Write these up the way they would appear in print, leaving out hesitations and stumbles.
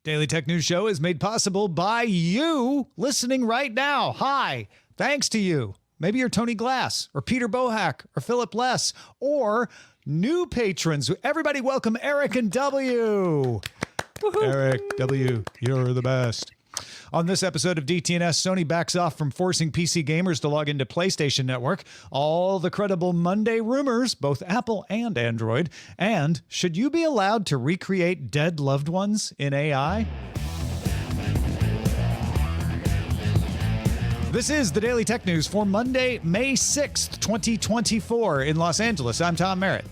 Daily Tech News Show is made possible by you listening right now. Hi, thanks to you. Maybe you're Tony Glass or Peter Bohack or Philip Less or new patrons. Everybody welcome Eric and W. Eric W., you're the best. On this episode of DTNS, Sony backs off from forcing PC gamers to log into PlayStation Network, all the credible Monday rumors, both Apple and Android, and should you be allowed to recreate dead loved ones in AI? This is the Daily Tech News for Monday, May 6th, 2024 in Los Angeles. I'm Tom Merritt.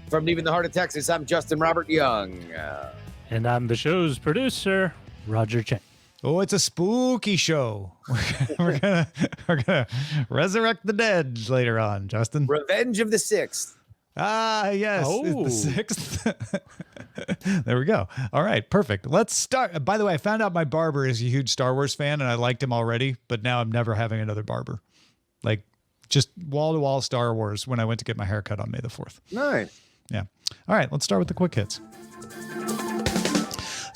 From deep in the heart of Texas, I'm Justin Robert Young. And I'm the show's producer, Roger Chang. Oh, it's a spooky show. We're gonna resurrect the dead later on, Justin. Revenge of the Sixth. Ah, yes, it's the 6th. There we go. All right, perfect. Let's start. By the way, I found out my barber is a huge Star Wars fan, and I liked him already, but now I'm never having another barber. Like, just wall-to-wall Star Wars when I went to get my haircut on May the 4th. Nice. Yeah. All right, let's start with the quick hits.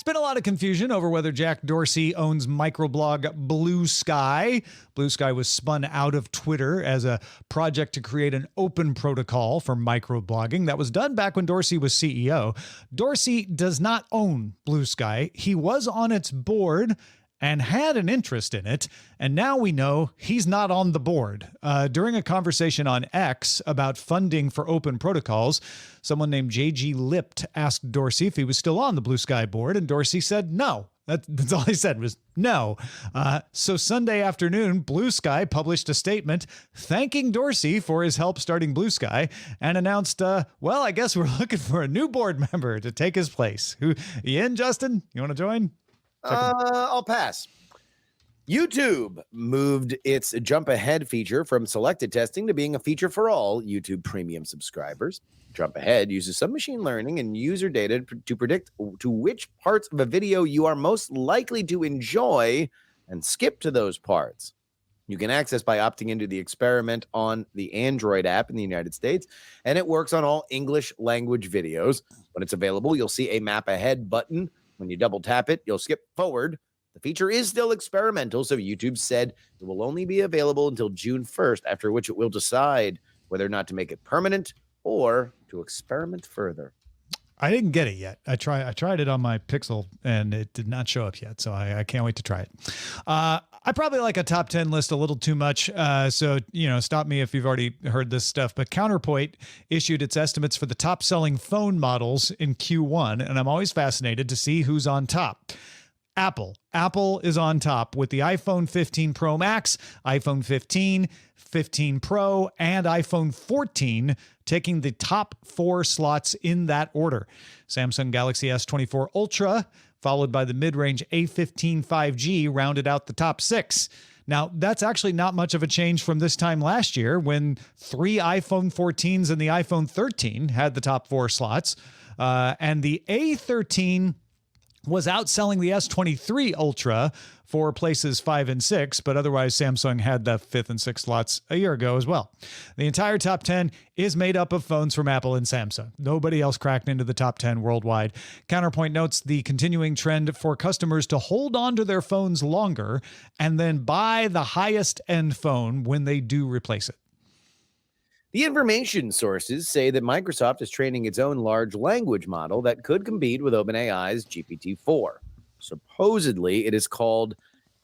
There's been a lot of confusion over whether Jack Dorsey owns microblog Blue Sky. Blue Sky was spun out of Twitter as a project to create an open protocol for microblogging that was done back when Dorsey was CEO. Dorsey does not own Blue Sky. He was on its board and had an interest in it, and now we know he's not on the board. During a conversation on X about funding for open protocols, someone named JG Lipt asked Dorsey if he was still on the Blue Sky board, and Dorsey said no. That's all he said was no. So Sunday afternoon, Blue Sky published a statement thanking Dorsey for his help starting Blue Sky and announced, well, I guess we're looking for a new board member to take his place. Who, you in, Justin? You want to join? I'll pass. YouTube moved its jump ahead feature from selected testing to being a feature for all YouTube premium subscribers. Jump ahead uses some machine learning and user data to predict to which parts of a video you are most likely to enjoy and skip to those parts. You can access by opting into the experiment on the Android app in the United States, and it works on all English language videos. When it's available, you'll see a map ahead button. When you double tap it, you'll skip forward. The feature is still experimental, so YouTube said it will only be available until June 1st, after which it will decide whether or not to make it permanent or to experiment further. I didn't get it yet. I tried it on my Pixel, and it did not show up yet, so I can't wait to try it. I probably like a top 10 list a little too much, so stop me if you've already heard this stuff. But Counterpoint issued its estimates for the top-selling phone models in Q1, and I'm always fascinated to see who's on top. Apple is on top with the iPhone 15 Pro Max, iPhone 15, 15 Pro, and iPhone 14 taking the top 4 slots in that order. Samsung Galaxy S24 Ultra, followed by the mid-range A15 5G, rounded out the top 6. Now, that's actually not much of a change from this time last year when 3 iPhone 14s and the iPhone 13 had the top 4 slots. And the A13 was outselling the S23 Ultra for places 5 and 6, but otherwise Samsung had the 5th and 6th slots a year ago as well. The entire top 10 is made up of phones from Apple and Samsung. Nobody else cracked into the top 10 worldwide. Counterpoint notes the continuing trend for customers to hold on to their phones longer and then buy the highest end phone when they do replace it. The information sources say that Microsoft is training its own large language model that could compete with OpenAI's GPT-4. Supposedly, it is called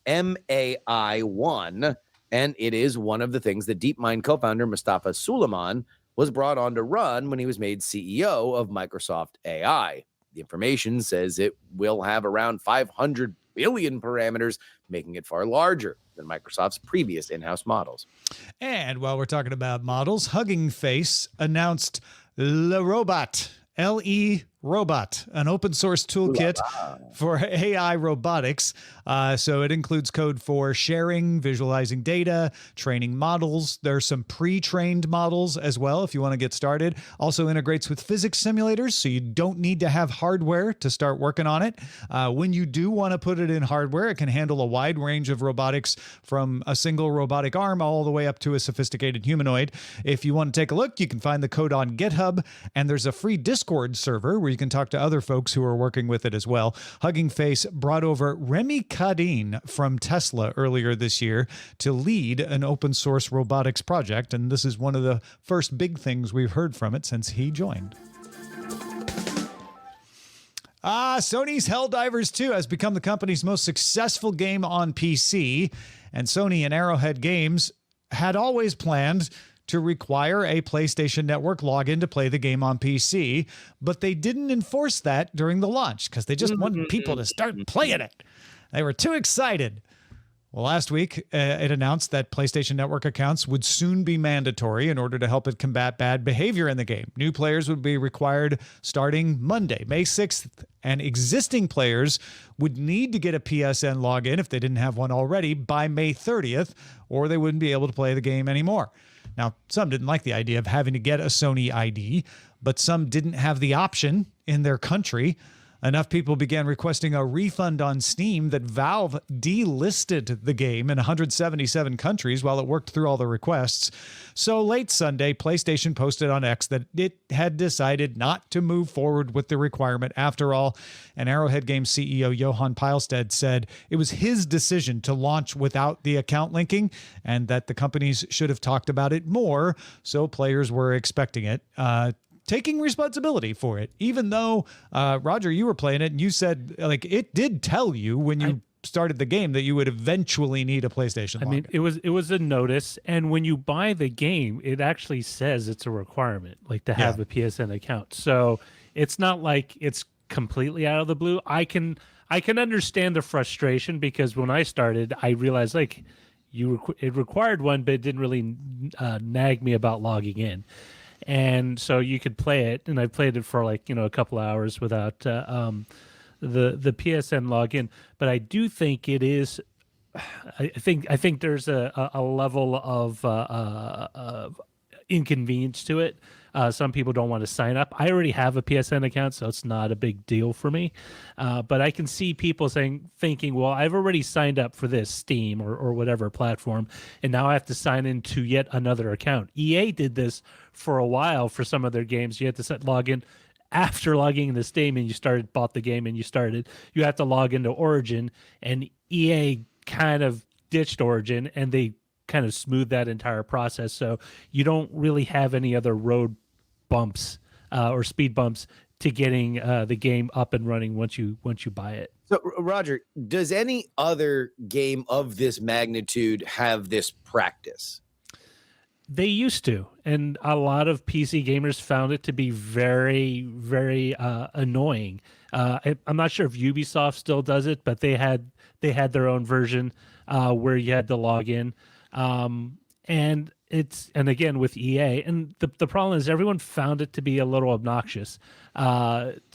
MAI-1, and it is one of the things that DeepMind co-founder Mustafa Suleyman was brought on to run when he was made CEO of Microsoft AI. The information says it will have around 500 billion parameters, making it far larger than Microsoft's previous in-house models. And while we're talking about models, Hugging Face announced Le Robot, L-E Robot, an open source toolkit for AI robotics. So it includes code for sharing, visualizing data, training models. There's some pre-trained models as well if you want to get started. Also integrates with physics simulators, so you don't need to have hardware to start working on it. When you do want to put it in hardware, it can handle a wide range of robotics from a single robotic arm all the way up to a sophisticated humanoid. If you want to take a look, you can find the code on GitHub, and there's a free Discord server where where you can talk to other folks who are working with it as well. Hugging Face brought over Remy Cadine from Tesla earlier this year to lead an open source robotics project, and this is one of the first big things we've heard from it since he joined. Sony's Helldivers 2 has become the company's most successful game on PC, and Sony and Arrowhead Games had always planned to require a PlayStation Network login to play the game on PC, but they didn't enforce that during the launch because they just wanted people to start playing it. They were too excited. Well, last week, it announced that PlayStation Network accounts would soon be mandatory in order to help it combat bad behavior in the game. New players would be required starting Monday, May 6th, and existing players would need to get a PSN login if they didn't have one already by May 30th, or they wouldn't be able to play the game anymore. Now, some didn't like the idea of having to get a Sony ID, but some didn't have the option in their country. Enough people began requesting a refund on Steam that Valve delisted the game in 177 countries while it worked through all the requests. So late Sunday, PlayStation posted on X that it had decided not to move forward with the requirement after all. And Arrowhead Games CEO Johan Pilestead said it was his decision to launch without the account linking and that the companies should have talked about it more, so players were expecting it. Taking responsibility for it, even though, Roger, you were playing it and you said like it did tell you when you started the game that you would eventually need a PlayStation login. I mean, it was a notice, and when you buy the game, it actually says it's a requirement, like to have a PSN account. So it's not like it's completely out of the blue. I can understand the frustration because when I started, I realized like it required one, but it didn't really nag me about logging in. And so you could play it, and I played it for like a couple hours without the PSN login. But I do think it is. I think there's a level of inconvenience to it. Some people don't want to sign up. I already have a PSN account, so it's not a big deal for me. But I can see people thinking, well, I've already signed up for this Steam or whatever platform, and now I have to sign into yet another account. EA did this for a while for some of their games. You had to log in after logging into Steam, and bought the game, and you have to log into Origin, and EA kind of ditched Origin, and they kind of smooth that entire process, so you don't really have any other road bumps or speed bumps to getting the game up and running once you buy it. So, Roger, does any other game of this magnitude have this practice? They used to, and a lot of PC gamers found it to be very, very annoying. I'm not sure if Ubisoft still does it, but they had their own version where you had to log in. And again with EA, and the problem is everyone found it to be a little obnoxious,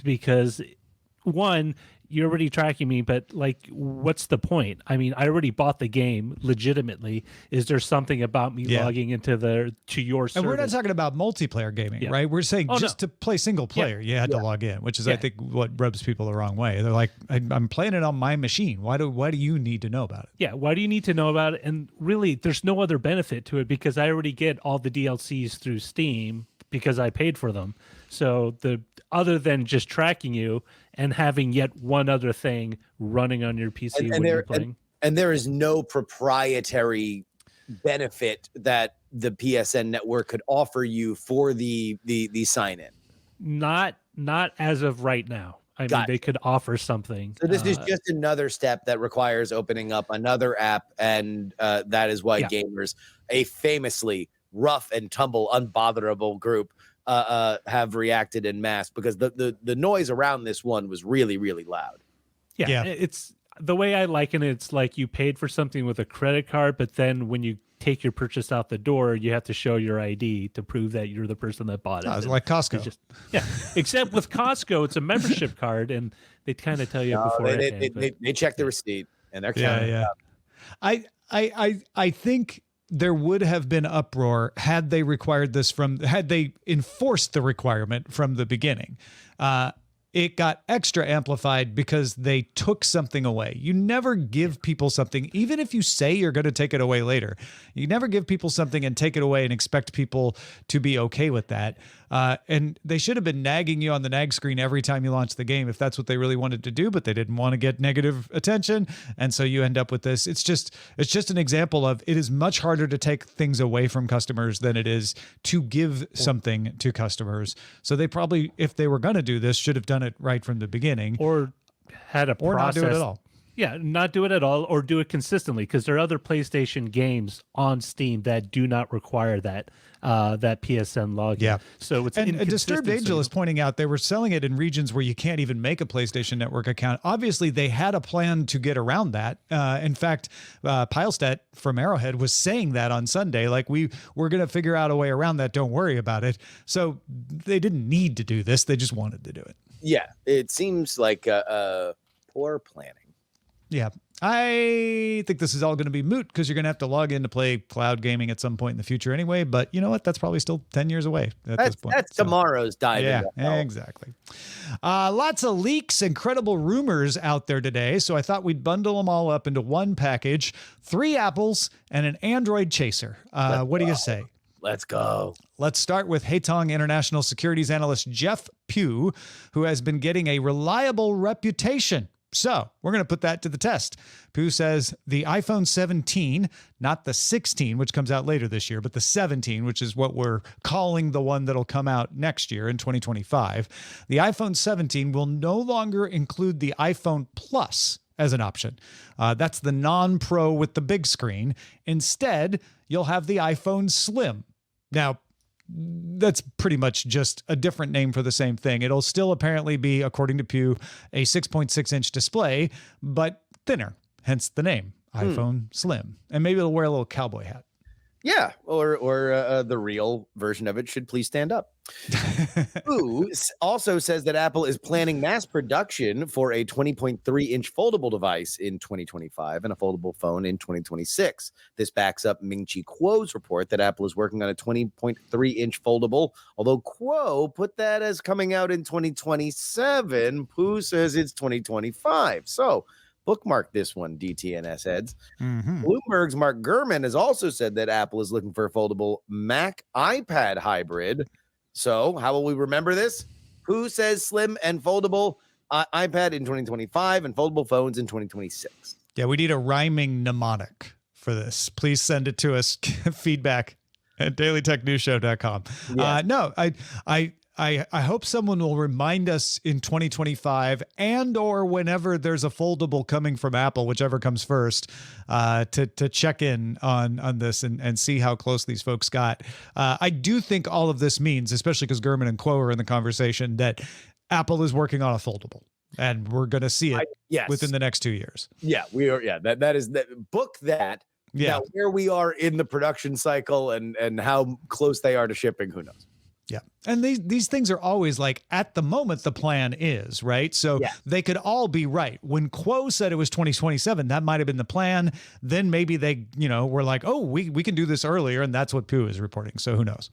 because one, you're already tracking me, but like, what's the point? I mean, I already bought the game legitimately. Is there something about me logging into your service? And we're not talking about multiplayer gaming, right? We're saying to play single player, you had to log in, which is I think what rubs people the wrong way. They're like, I'm playing it on my machine. Why do you need to know about it? Yeah, why do you need to know about it? And really, there's no other benefit to it because I already get all the DLCs through Steam because I paid for them. So other than just tracking you and having yet one other thing running on your PC when you're playing. And there is no proprietary benefit that the PSN network could offer you for the sign-in. Not as of right now. I mean, they could offer something. So this is just another step that requires opening up another app, and that is why gamers, a famously rough and tumble, unbotherable group, have reacted en masse because the noise around this one was really, really loud. Yeah, it's the way I liken it. It's like you paid for something with a credit card, but then when you take your purchase out the door, you have to show your ID to prove that you're the person that bought it. It's like Costco. Except with Costco, it's a membership card, and they kind of tell you before. They check the receipt, and they're counting. I think there would have been uproar had they enforced the requirement from the beginning. it got extra amplified because they took something away. You never give people something, even if you say you're going to take it away later. You never give people something and take it away and expect people to be okay with that. And they should have been nagging you on the nag screen every time you launch the game if that's what they really wanted to do, but they didn't want to get negative attention. And so you end up with this. It's just an example of it is much harder to take things away from customers than it is to give something to customers. So they probably, if they were going to do this, should have done it right from the beginning, or had a or process. not do it at all. Yeah, not do it at all, or do it consistently, because there are other PlayStation games on Steam that do not require that PSN login. Yeah. So it's And Disturbed inconsistency. Angel is pointing out they were selling it in regions where you can't even make a PlayStation Network account. Obviously, they had a plan to get around that. In fact, Pilestat from Arrowhead was saying that on Sunday, like we're going to figure out a way around that. Don't worry about it. So they didn't need to do this. They just wanted to do it. Yeah, it seems like poor planning. Yeah. I think this is all going to be moot because you're going to have to log in to play cloud gaming at some point in the future anyway. But you know what? That's probably still 10 years away at this point. That's tomorrow's dive. Yeah, exactly. Lots of leaks, incredible rumors out there today. So I thought we'd bundle them all up into one package: 3 apples and an Android chaser. What do you say? Let's go. Let's start with Haitong International Securities Analyst Jeff Pugh, who has been getting a reliable reputation. So we're going to put that to the test. Pooh says the iPhone 17, not the 16, which comes out later this year, but the 17, which is what we're calling the one that'll come out next year in 2025. The iPhone 17 will no longer include the iPhone Plus as an option. That's the non-Pro with the big screen. Instead, you'll have the iPhone Slim. Now, that's pretty much just a different name for the same thing. It'll still apparently be, according to Pew, a 6.6-inch display, but thinner, hence the name, iPhone Slim. And maybe it'll wear a little cowboy hat. Yeah, or the real version of it should please stand up. Who also says that Apple is planning mass production for a 20.3-inch foldable device in 2025 and a foldable phone in 2026. This backs up Ming-Chi Kuo's report that Apple is working on a 20.3-inch foldable, although Kuo put that as coming out in 2027. Pooh says it's 2025. So bookmark this one, DTNS heads. Bloomberg's Mark Gurman has also said that Apple is looking for a foldable Mac iPad hybrid. So how will we remember this? Who says slim and foldable iPad in 2025 and foldable phones in 2026? Yeah, we need a rhyming mnemonic for this. Please send it to us. Feedback at dailytechnewsshow.com. Yes. No, I hope someone will remind us in 2025 and or whenever there's a foldable coming from Apple, whichever comes first, to check in on this and see how close these folks got. I do think all of this means, especially because Gurman and Kuo are in the conversation, that Apple is working on a foldable. And we're going to see it within the next 2 years. Yeah, we are. Yeah, that is that. Book that. Yeah. Now, where we are in the production cycle and how close they are to shipping, who knows? Yeah. And these things are always like, at the moment, the plan is, right? So they could all be right. When Kuo said it was 2027, that might have been the plan. Then maybe they, were like, oh, we can do this earlier. And that's what Pooh is reporting. So who knows?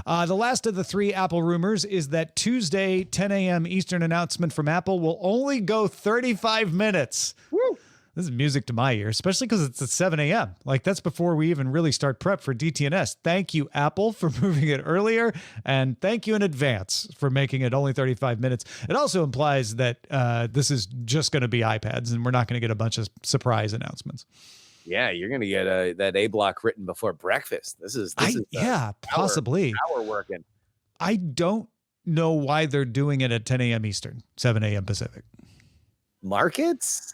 The last of the 3 Apple rumors is that Tuesday, 10 a.m. Eastern announcement from Apple will only go 35 minutes. Woo! This is music to my ear, especially because it's at 7 a.m. Like, that's before we even really start prep for DTNS. Thank you, Apple, for moving it earlier. And thank you in advance for making it only 35 minutes. It also implies that this is just going to be iPads and we're not going to get a bunch of surprise announcements. Yeah, you're going to get that A block written before breakfast. This is possibly. Power working. I don't know why they're doing it at 10 a.m. Eastern, 7 a.m. Pacific. Markets?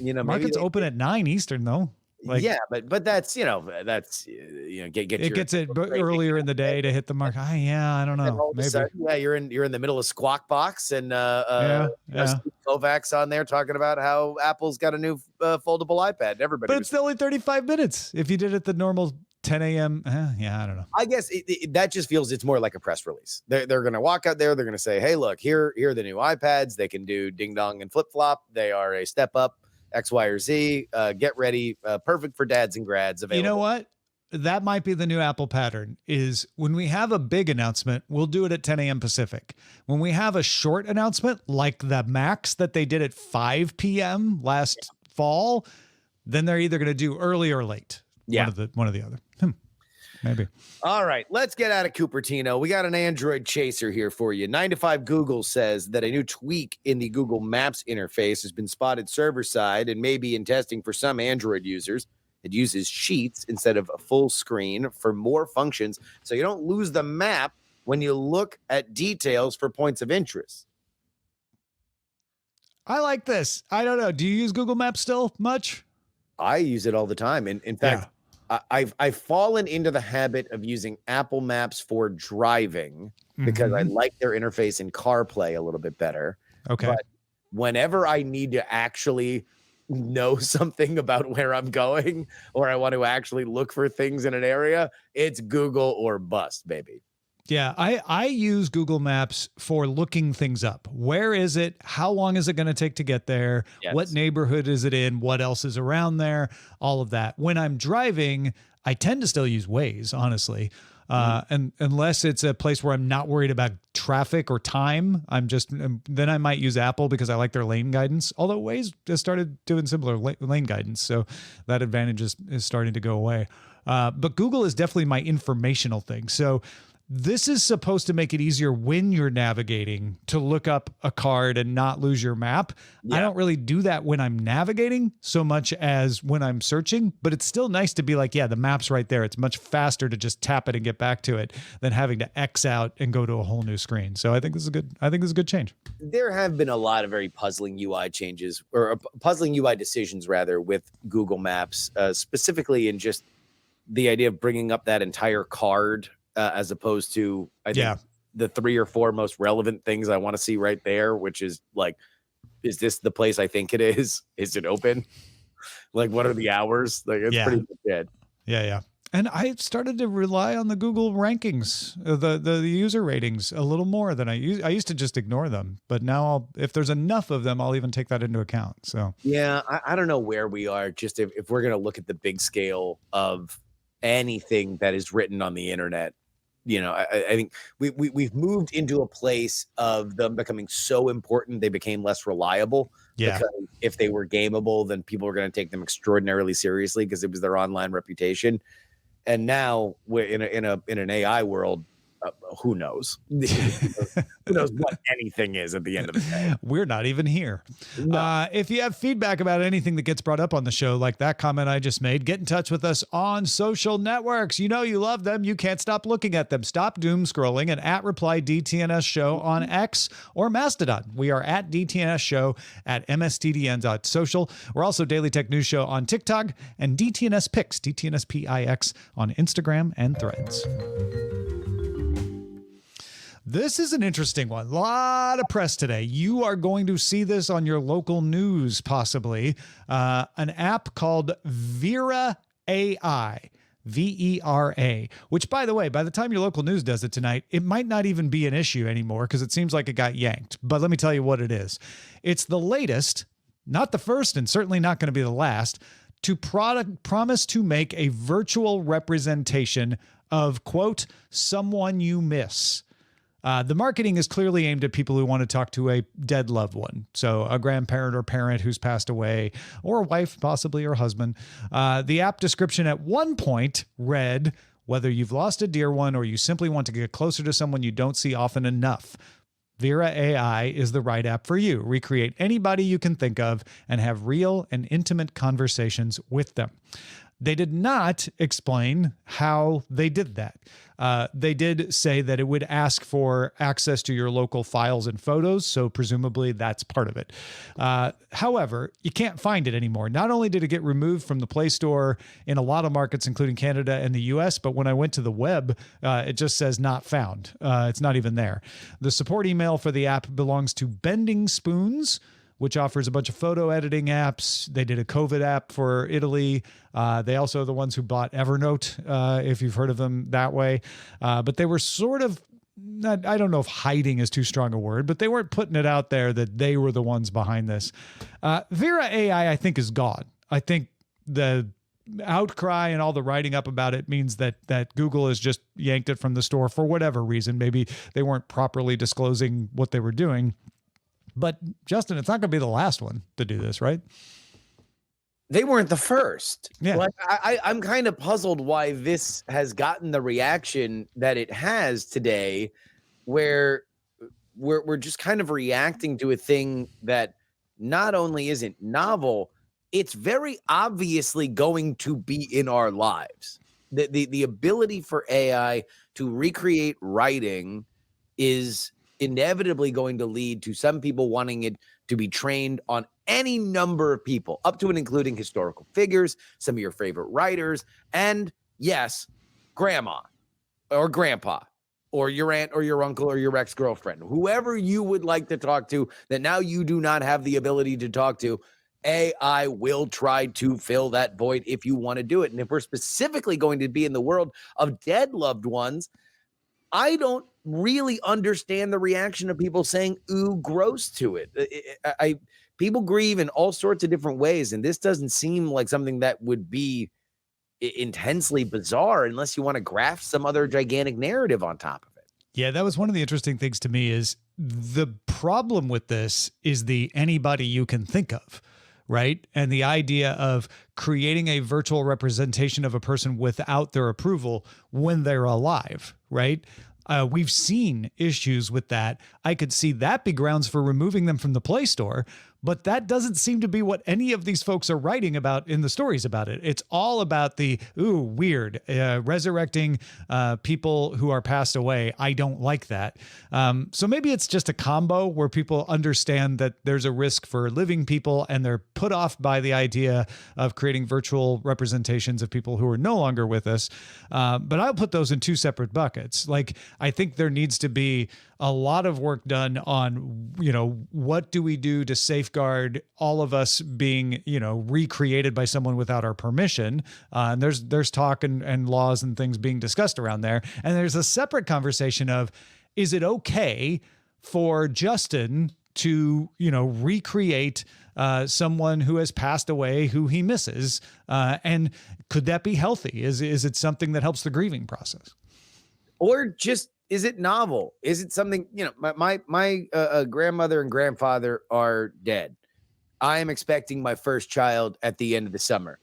Markets open at 9 Eastern though. Like, yeah, but that's get it gets it earlier in the day to hit the mark. I don't know. Maybe. Sudden, you're in the middle of Squawk Box and Steve Kovacs on there talking about how Apple's got a new foldable iPad. Everybody, but it's only 35 minutes if you did it the normal 10 a.m. I don't know. I guess that just feels it's more like a press release. They're going to walk out there. They're going to say, hey, look, here are the new iPads. They can do ding dong and flip flop. They are a step up. X, Y, or Z. Get ready. Perfect for dads and grads. Available. You know what? that might be the new Apple pattern is when we have a big announcement, we'll do it at 10 a.m. Pacific. When we have a short announcement, like the Max that they did at 5 p.m. last fall, then they're either going to do early or late. Yeah. One or the other. Maybe. All right, let's get out of Cupertino. We got an Android chaser here for you. 9 to 5 Google says that a new tweak in the Google Maps interface has been spotted server side and may be in testing for some Android users. It uses sheets instead of a full screen for more functions, so you don't lose the map when you look at details for points of interest. I like this. I don't know. Do you use Google Maps still much? I use it all the time. And in fact, I've fallen into the habit of using Apple Maps for driving because I like their interface in CarPlay a little bit better. Okay. But whenever I need to actually know something about where I'm going, or I want to actually look for things in an area, it's Google or bust, baby. Yeah, I use Google Maps for looking things up. Where is it? How long is it going to take to get there? Yes. What neighborhood is it in? What else is around there? All of that. When I'm driving, I tend to still use Waze, honestly. And unless it's a place where I'm not worried about traffic or time, then I might use Apple because I like their lane guidance. Although Waze has started doing similar lane guidance, so that advantage is starting to go away. But Google is definitely my informational thing. So this is supposed to make it easier when you're navigating to look up a card and not lose your map. Yeah. I don't really do that when I'm navigating so much as when I'm searching, but it's still nice to be like, yeah, the map's right there. It's much faster to just tap it and get back to it than having to X out and go to a whole new screen. So I think this is a good change. There have been a lot of very puzzling UI changes, or puzzling UI decisions rather, with Google Maps, specifically in just the idea of bringing up that entire card as opposed to, I think, the 3 or 4 most relevant things I want to see right there, which is like, is this the place I think it is? Is it open? Like, what are the hours? Like, it's pretty good. Yeah. And I started to rely on the Google rankings, the user ratings a little more than I used to just ignore them. But now if there's enough of them, I'll even take that into account. So, yeah, I don't know where we are. Just if we're going to look at the big scale of anything that is written on the internet, you know, I think we've moved into a place of them becoming so important they became less reliable. Yeah. Because if they were gameable, then people were going to take them extraordinarily seriously because it was their online reputation. And now we're in an AI world. Who knows? Who knows what anything is at the end of the day? We're not even here. No. If you have feedback about anything that gets brought up on the show, like that comment I just made, get in touch with us on social networks. You know you love them. You can't stop looking at them. Stop doom scrolling and @reply DTNS show on X or Mastodon. We are at DTNS show at mstdn.social. We're also Daily Tech News Show on TikTok and DTNS Pix, DTNS PIX on Instagram and Threads. This is an interesting one. A lot of press today. You are going to see this on your local news, possibly. An app called Vera AI, Vera, which, by the way, by the time your local news does it tonight, it might not even be an issue anymore because it seems like it got yanked. But let me tell you what it is. It's the latest, not the first, and certainly not going to be the last, to promise to make a virtual representation of, quote, someone you miss. The marketing is clearly aimed at people who want to talk to a dead loved one. So a grandparent or parent who's passed away, or a wife, possibly, or husband. The app description at one point read, whether you've lost a dear one or you simply want to get closer to someone you don't see often enough, Vera AI is the right app for you. Recreate anybody you can think of and have real and intimate conversations with them. They did not explain how they did that. They did say that it would ask for access to your local files and photos, so presumably that's part of it. However, you can't find it anymore. Not only did it get removed from the Play Store in a lot of markets, including Canada and the US, but when I went to the web, it just says not found. It's not even there. The support email for the app belongs to Bending Spoons, which offers a bunch of photo editing apps. They did a COVID app for Italy. They also are the ones who bought Evernote, if you've heard of them that way. But they were sort of, I don't know if hiding is too strong a word, but they weren't putting it out there that they were the ones behind this. Vera AI, I think, is gone. I think the outcry and all the writing up about it means that Google has just yanked it from the store for whatever reason. Maybe they weren't properly disclosing what they were doing. But Justin, it's not going to be the last one to do this, right? They weren't the first. Yeah. Like, I'm kind of puzzled why this has gotten the reaction that it has today, where we're just kind of reacting to a thing that not only isn't novel, it's very obviously going to be in our lives. The ability for AI to recreate writing is inevitably going to lead to some people wanting it to be trained on any number of people, up to and including historical figures, some of your favorite writers, and yes, grandma or grandpa or your aunt or your uncle or your ex-girlfriend, whoever you would like to talk to that now you do not have the ability to talk to. AI will try to fill that void if you want to do it. And if we're specifically going to be in the world of dead loved ones, I don't really understand the reaction of people saying, ooh, gross to it. People grieve in all sorts of different ways, and this doesn't seem like something that would be intensely bizarre unless you want to graft some other gigantic narrative on top of it. Yeah, that was one of the interesting things to me is the problem with this is the anybody you can think of, right? And the idea of creating a virtual representation of a person without their approval when they're alive, right? We've seen issues with that. I could see that be grounds for removing them from the Play Store, but that doesn't seem to be what any of these folks are writing about in the stories about it. It's all about the, ooh, weird, resurrecting people who are passed away. I don't like that. So maybe it's just a combo where people understand that there's a risk for living people and they're put off by the idea of creating virtual representations of people who are no longer with us. But I'll put those in two separate buckets. Like, I think there needs to be a lot of work done on, what do we do to safeguard all of us being, recreated by someone without our permission. And there's talk and laws and things being discussed around there. And there's a separate conversation of, is it okay for Justin to, recreate someone who has passed away who he misses? And could that be healthy? Is it something that helps the grieving process? Or just, is it novel? Is it something, my grandmother and grandfather are dead. I am expecting my first child at the end of the summer.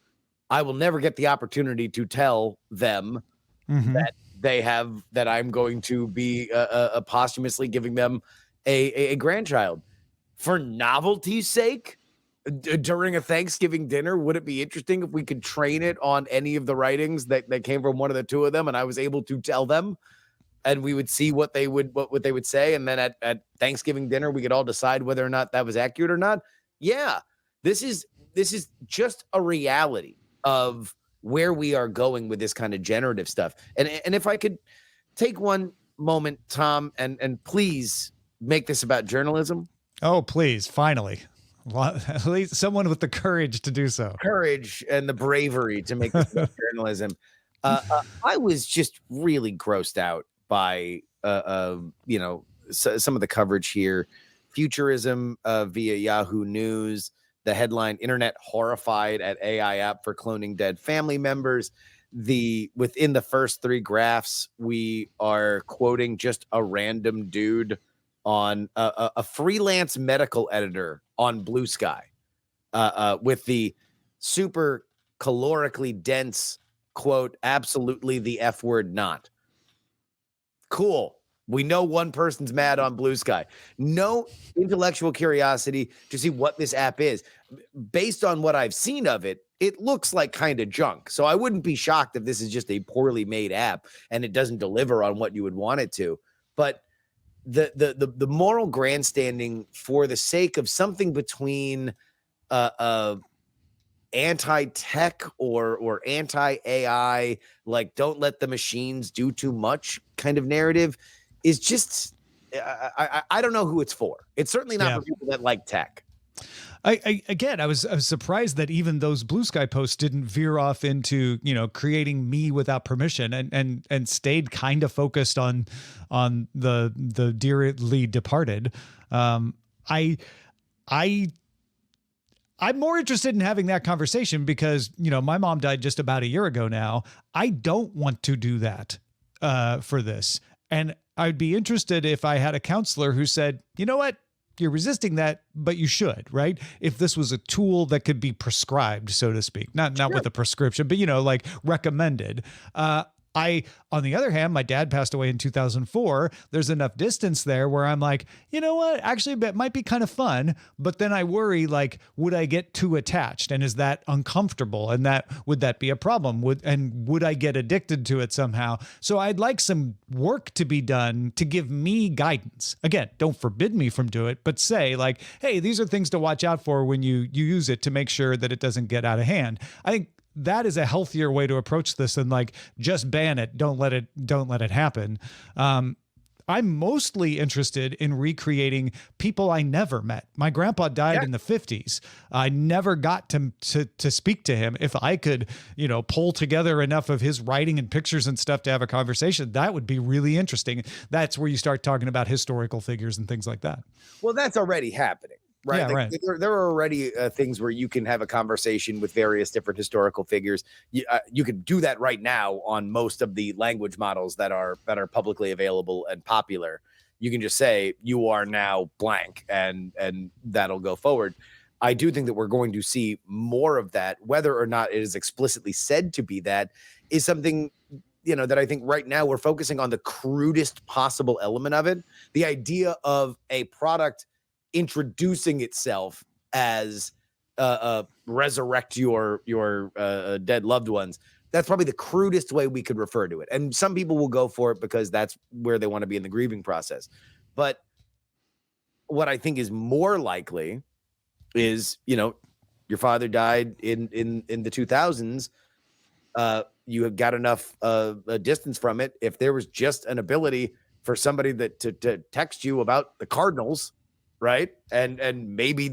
I will never get the opportunity to tell them that I'm going to be posthumously giving them a grandchild. For novelty's sake, during a Thanksgiving dinner, would it be interesting if we could train it on any of the writings that came from one of the two of them, and I was able to tell them, and we would see what they would say, and then at Thanksgiving dinner we could all decide whether or not that was accurate or not? Yeah, this is just a reality of where we are going with this kind of generative stuff. And if I could take one moment, Tom, and please make this about journalism. Oh, please, finally. At least someone with the courage to do so. Courage and the bravery to make this about journalism. I was just really grossed out by some of the coverage here. Futurism via Yahoo News. The headline: Internet horrified at AI app for cloning dead family members. Within the first three graphs, we are quoting just a random dude on a freelance medical editor on Blue Sky, with the super calorically dense quote, absolutely the F word not. Cool. We know one person's mad on Blue Sky. No intellectual curiosity to see what this app is. Based on what I've seen of it, it looks like kind of junk. So I wouldn't be shocked if this is just a poorly made app and it doesn't deliver on what you would want it to. But the moral grandstanding for the sake of something between anti-tech or anti-AI, like don't let the machines do too much kind of narrative is just, I don't know who it's for. It's certainly not for people that like tech. I was surprised that even those Blue Sky posts didn't veer off into, creating me without permission and stayed kind of focused on the dearly departed. I I'm more interested in having that conversation because, my mom died just about a year ago now. I don't want to do that for this. And I'd be interested if I had a counselor who said, you know what? You're resisting that, but you should, right? If this was a tool that could be prescribed, so to speak, not with a prescription, but, like recommended. On the other hand, my dad passed away in 2004. There's enough distance there where I'm like, you know what? Actually, that might be kind of fun. But then I worry, like, would I get too attached? And is that uncomfortable? And would that be a problem? Would I get addicted to it somehow? So I'd like some work to be done to give me guidance. Again, don't forbid me from doing it, but say like, hey, these are things to watch out for when you use it to make sure that it doesn't get out of hand. I think that is a healthier way to approach this than like just ban it. Don't let it happen. I'm mostly interested in recreating people I never met. My grandpa died in the 50s. I never got to speak to him. If I could, pull together enough of his writing and pictures and stuff to have a conversation, that would be really interesting. That's where you start talking about historical figures and things like that. Well, that's already happening. Right. Yeah, right. There are already things where you can have a conversation with various different historical figures. You could do that right now on most of the language models that are publicly available and popular. You can just say you are now blank and that'll go forward. I do think that we're going to see more of that, whether or not it is explicitly said to be that is something, that I think right now we're focusing on the crudest possible element of it. The idea of a product introducing itself as resurrect your dead loved ones. That's probably the crudest way we could refer to it. And some people will go for it because that's where they want to be in the grieving process. But what I think is more likely is, your father died in the 2000s. You have got enough a distance from it. If there was just an ability for somebody to text you about the Cardinals, right? And maybe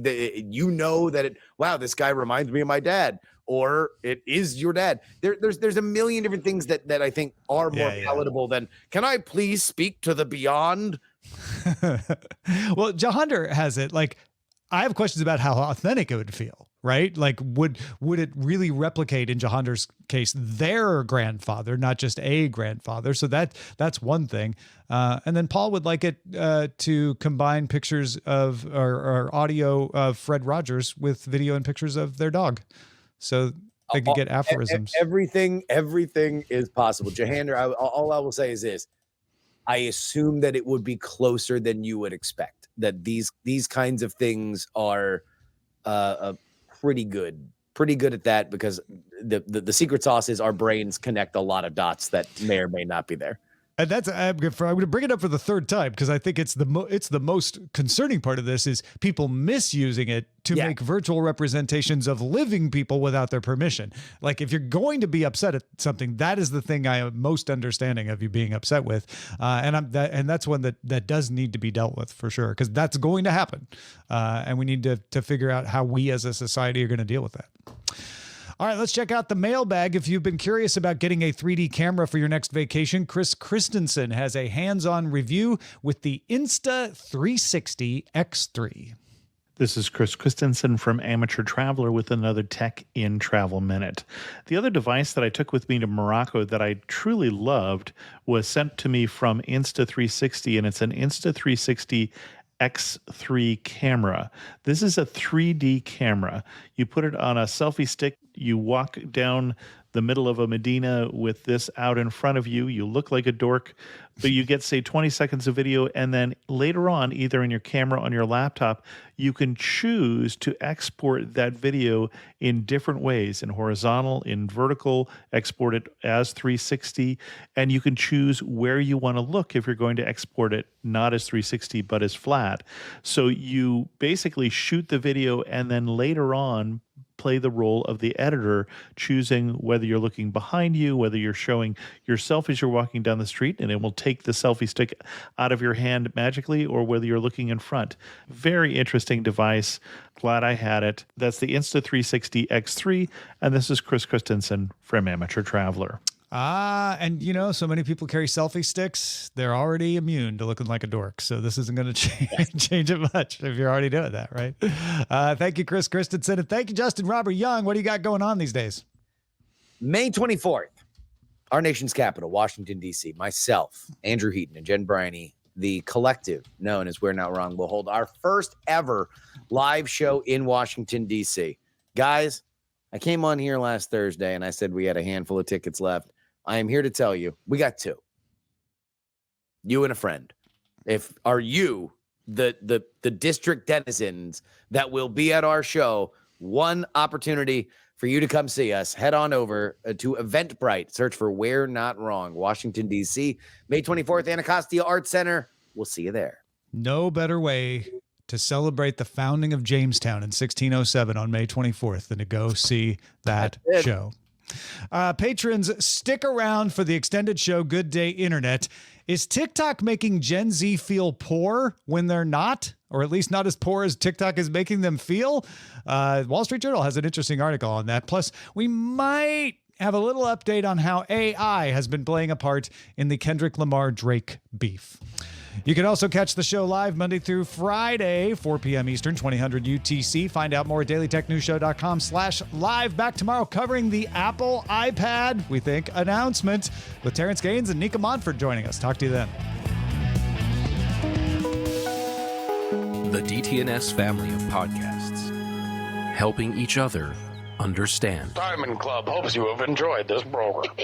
wow, this guy reminds me of my dad, or it is your dad. There's a million different things that I think are more palatable than, can I please speak to the beyond? Well, Jahander has it. Like, I have questions about how authentic it would feel, right? Like, would it really replicate, in Jahander's case, their grandfather, not just a grandfather? So that's one thing. And then Paul would like it to combine pictures of or audio of Fred Rogers with video and pictures of their dog, so they could get aphorisms. Everything is possible. Jahander, all I will say is this: I assume that it would be closer than you would expect. That these kinds of things are pretty good at that, because the secret sauce is our brains connect a lot of dots that may or may not be there. And I'm going to bring it up for the third time because I think it's the most concerning part of this is people misusing it to make virtual representations of living people without their permission. Like, if you're going to be upset at something, that is the thing I am most understanding of you being upset with, and that's one that does need to be dealt with for sure, because that's going to happen, and we need to figure out how we as a society are going to deal with that. All right, let's check out the mailbag. If you've been curious about getting a 3D camera for your next vacation, Chris Christensen has a hands-on review with the Insta360 X3. This is Chris Christensen from Amateur Traveler with another Tech in Travel Minute. The other device that I took with me to Morocco that I truly loved was sent to me from Insta360, and it's an Insta360 X3 camera. This is a 3D camera. You put it on a selfie stick, you walk down the middle of a Medina with this out in front of you. You look like a dork, but you get, say, 20 seconds of video. And then later on, either in your camera on your laptop, you can choose to export that video in different ways, in horizontal, in vertical, export it as 360. And you can choose where you want to look if you're going to export it, not as 360, but as flat. So you basically shoot the video and then later on play the role of the editor, choosing whether you're looking behind you, whether you're showing yourself as you're walking down the street, and it will take the selfie stick out of your hand magically, or whether you're looking in front. Very interesting device. Glad I had it. That's the Insta360 X3, and this is Chris Christensen from Amateur Traveler. And so many people carry selfie sticks. They're already immune to looking like a dork. So this isn't going to change it much if you're already doing that, right? Thank you, Chris Christensen. And thank you, Justin Robert Young. What do you got going on these days? May 24th, our nation's capital, Washington, D.C., myself, Andrew Heaton, and Jen Briney, the collective known as We're Not Wrong, will hold our first ever live show in Washington, D.C. Guys, I came on here last Thursday and I said we had a handful of tickets left. I am here to tell you, we got 2. You and a friend. Are you the district denizens that will be at our show? One opportunity for you to come see us. Head on over to Eventbrite. Search for We're Not Wrong, Washington, D.C., May 24th, Anacostia Arts Center. We'll see you there. No better way to celebrate the founding of Jamestown in 1607 on May 24th than to go see that show. Patrons, stick around for the extended show Good Day Internet. Is TikTok making Gen Z feel poor when they're not? Or at least not as poor as TikTok is making them feel? Wall Street Journal has an interesting article on that. Plus, we might have a little update on how AI has been playing a part in the Kendrick Lamar-Drake beef. You can also catch the show live Monday through Friday, 4 p.m. Eastern, 2000 UTC. Find out more at dailytechnewsshow.com/live. Back tomorrow covering the Apple iPad, we think, announcement with Terrance Gaines and Nica Montford joining us. Talk to you then. The DTNS family of podcasts, helping each other understand. Diamond Club hopes you have enjoyed this program.